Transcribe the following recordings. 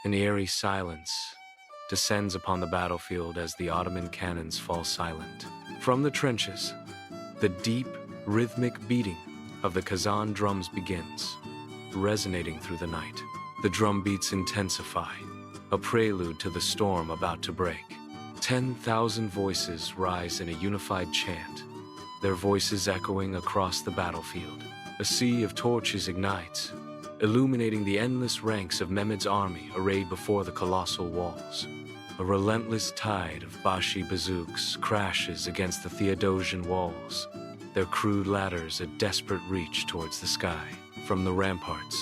An eerie silence descends upon the battlefield as the Ottoman cannons fall silent. From the trenches, the deep, rhythmic beating of the Kazan drums begins, resonating through the night. The drum beats intensify, a prelude to the storm about to break. 10,000 voices rise in a unified chant, their voices echoing across the battlefield. A sea of torches ignites, illuminating the endless ranks of Mehmed's army arrayed before the colossal walls. A relentless tide of Bashi bazooks crashes against the Theodosian Walls, their crude ladders a desperate reach towards the sky. From the ramparts,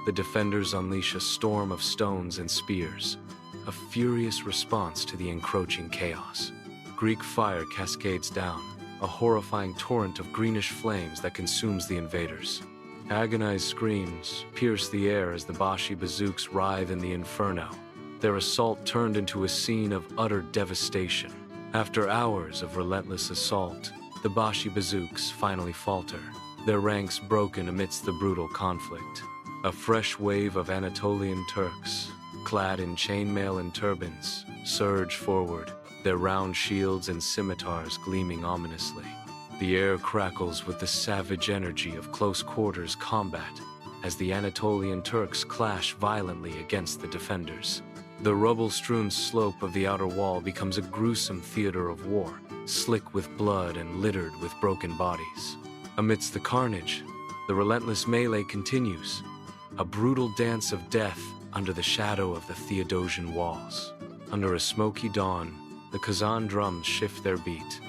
the defenders unleash a storm of stones and spears, a furious response to the encroaching chaos. Greek fire cascades down, a horrifying torrent of greenish flames that consumes the invaders. Agonized screams pierce the air as the Bashi bazooks writhe in the inferno, their assault turned into a scene of utter devastation. After hours of relentless assault, the Bashi bazooks finally falter, their ranks broken amidst the brutal conflict. A fresh wave of Anatolian Turks, clad in chainmail and turbans, surge forward, their round shields and scimitars gleaming ominously. The air crackles with the savage energy of close-quarters combat as the Anatolian Turks clash violently against the defenders. The rubble-strewn slope of the outer wall becomes a gruesome theater of war, slick with blood and littered with broken bodies. Amidst the carnage, the relentless melee continues, a brutal dance of death under the shadow of the Theodosian Walls. Under a smoky dawn, the Kazan drums shift their beat,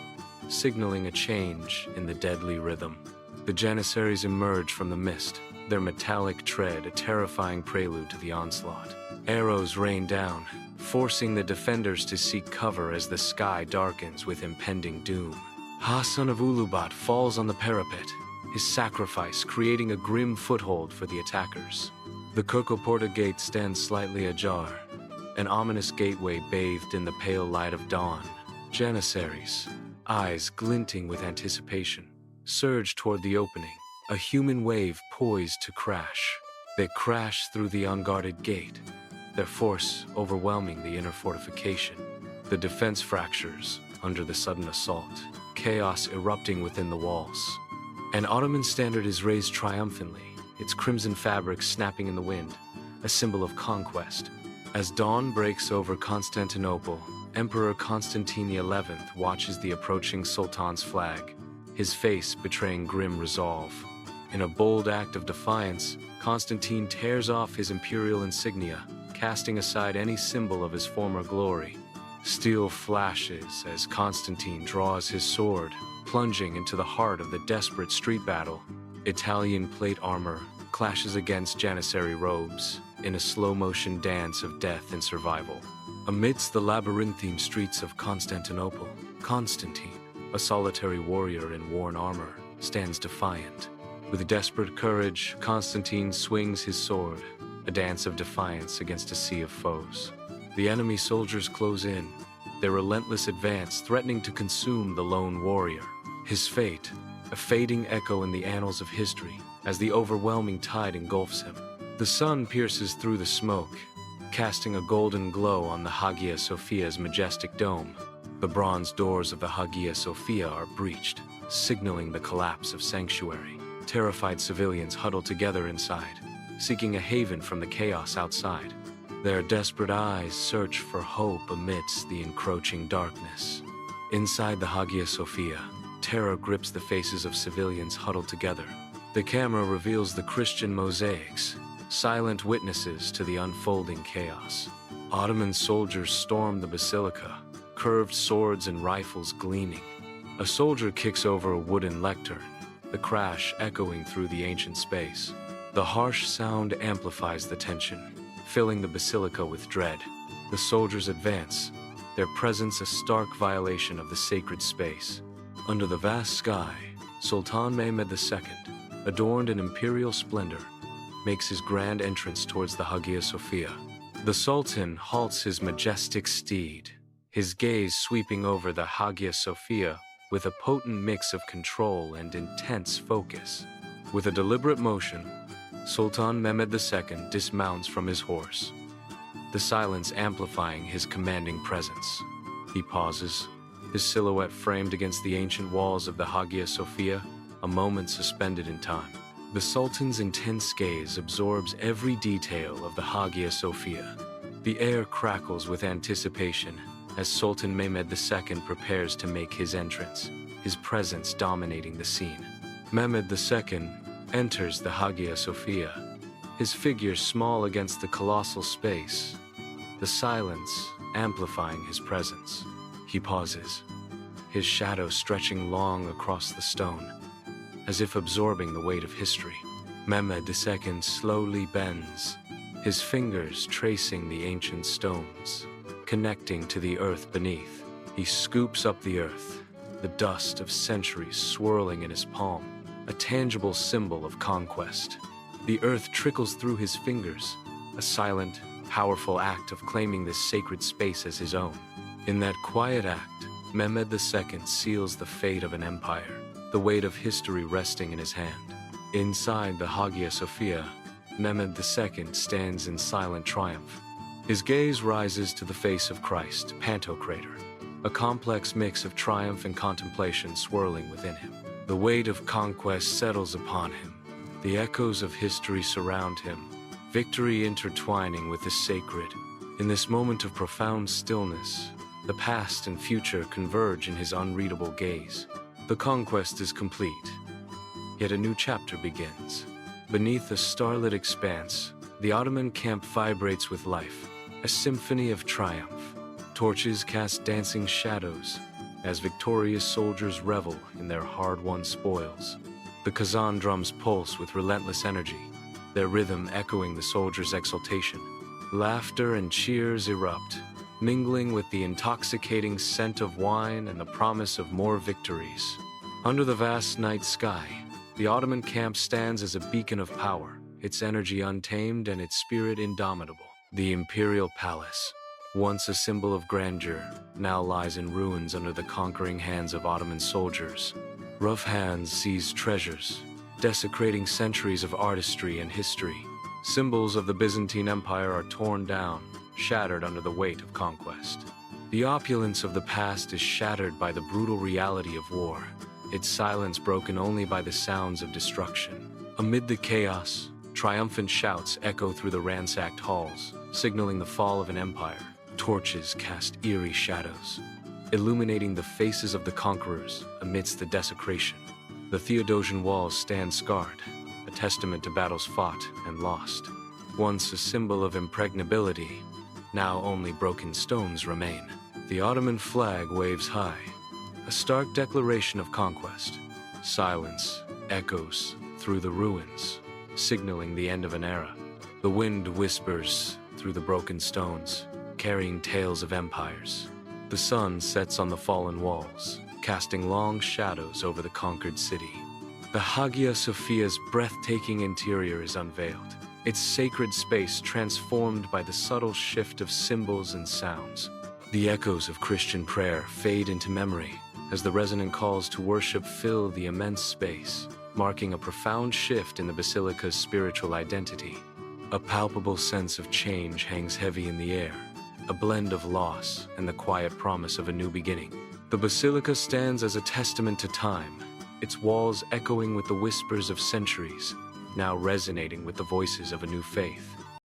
signaling a change in the deadly rhythm. The Janissaries emerge from the mist, their metallic tread a terrifying prelude to the onslaught. Arrows rain down, forcing the defenders to seek cover as the sky darkens with impending doom. Hassan of Ulubat falls on the parapet, his sacrifice creating a grim foothold for the attackers. The Kirkoporta gate stands slightly ajar, an ominous gateway bathed in the pale light of dawn. Janissaries, eyes glinting with anticipation, surge toward the opening, a human wave poised to crash. They crash through the unguarded gate, their force overwhelming the inner fortification. The defense fractures under the sudden assault, chaos erupting within the walls. An Ottoman standard is raised triumphantly, its crimson fabric snapping in the wind, a symbol of conquest. As dawn breaks over Constantinople, Emperor Constantine XI watches the approaching Sultan's flag, his face betraying grim resolve. In a bold act of defiance, Constantine tears off his imperial insignia, casting aside any symbol of his former glory. Steel flashes as Constantine draws his sword, plunging into the heart of the desperate street battle. Italian plate armor clashes against Janissary robes in a slow-motion dance of death and survival. Amidst the labyrinthine streets of Constantinople, Constantine, a solitary warrior in worn armor, stands defiant. With desperate courage, Constantine swings his sword, a dance of defiance against a sea of foes. The enemy soldiers close in, their relentless advance threatening to consume the lone warrior. His fate, a fading echo in the annals of history, as the overwhelming tide engulfs him. The sun pierces through the smoke, casting a golden glow on the Hagia Sophia's majestic dome. The bronze doors of the Hagia Sophia are breached, signaling the collapse of sanctuary. Terrified civilians huddle together inside, seeking a haven from the chaos outside. Their desperate eyes search for hope amidst the encroaching darkness. Inside the Hagia Sophia, terror grips the faces of civilians huddled together. The camera reveals the Christian mosaics, silent witnesses to the unfolding chaos. Ottoman soldiers storm the basilica, curved swords and rifles gleaming. A soldier kicks over a wooden lectern, the crash echoing through the ancient space. The harsh sound amplifies the tension, filling the basilica with dread. The soldiers advance, their presence a stark violation of the sacred space. Under the vast sky, Sultan Mehmed II, adorned in imperial splendor, makes his grand entrance towards the Hagia Sophia. The Sultan halts his majestic steed, his gaze sweeping over the Hagia Sophia with a potent mix of control and intense focus. With a deliberate motion, Sultan Mehmed II dismounts from his horse. the silence amplifying his commanding presence. He pauses, his silhouette framed against the ancient walls of the Hagia Sophia, a moment suspended in time. The Sultan's intense gaze absorbs every detail of the Hagia Sophia. The air crackles with anticipation as Sultan Mehmed II prepares to make his entrance, his presence dominating the scene. Mehmed II enters the Hagia Sophia, his figure small against the colossal space, the silence amplifying his presence. He pauses, his shadow stretching long across the stone, as if absorbing the weight of history. Mehmed II slowly bends, his fingers tracing the ancient stones, connecting to the earth beneath. He scoops up the earth, the dust of centuries swirling in his palm, a tangible symbol of conquest. The earth trickles through his fingers, a silent, powerful act of claiming this sacred space as his own. In that quiet act, Mehmed II seals the fate of an empire, the weight of history resting in his hand. Inside the Hagia Sophia, Mehmed II stands in silent triumph. His gaze rises to the face of Christ, Pantocrator, a complex mix of triumph and contemplation swirling within him. The weight of conquest settles upon him. The echoes of history surround him, victory intertwining with the sacred. In this moment of profound stillness, the past and future converge in his unreadable gaze. The conquest is complete, yet a new chapter begins. Beneath a starlit expanse, the Ottoman camp vibrates with life, a symphony of triumph. Torches cast dancing shadows as victorious soldiers revel in their hard-won spoils. The Kazan drums pulse with relentless energy, their rhythm echoing the soldiers' exultation. Laughter and cheers erupt, mingling with the intoxicating scent of wine and the promise of more victories. Under the vast night sky, the Ottoman camp stands as a beacon of power, its energy untamed and its spirit indomitable. The imperial palace, once a symbol of grandeur, now lies in ruins under the conquering hands of Ottoman soldiers. Rough hands seize treasures, desecrating centuries of artistry and history. Symbols of the Byzantine Empire are torn down, shattered under the weight of conquest. The opulence of the past is shattered by the brutal reality of war, its silence broken only by the sounds of destruction. Amid the chaos, triumphant shouts echo through the ransacked halls, signaling the fall of an empire. Torches cast eerie shadows, illuminating the faces of the conquerors amidst the desecration. The Theodosian Walls stand scarred, a testament to battles fought and lost. Once a symbol of impregnability, now only broken stones remain. The Ottoman flag waves high, a stark declaration of conquest. Silence echoes through the ruins, signaling the end of an era. The wind whispers through the broken stones, carrying tales of empires. The sun sets on the fallen walls, casting long shadows over the conquered city. The Hagia Sophia's breathtaking interior is unveiled, its sacred space transformed by the subtle shift of symbols and sounds. The echoes of Christian prayer fade into memory as the resonant calls to worship fill the immense space, marking a profound shift in the basilica's spiritual identity. A palpable sense of change hangs heavy in the air, a blend of loss and the quiet promise of a new beginning. The basilica stands as a testament to time, its walls echoing with the whispers of centuries, now resonating with the voices of a new faith.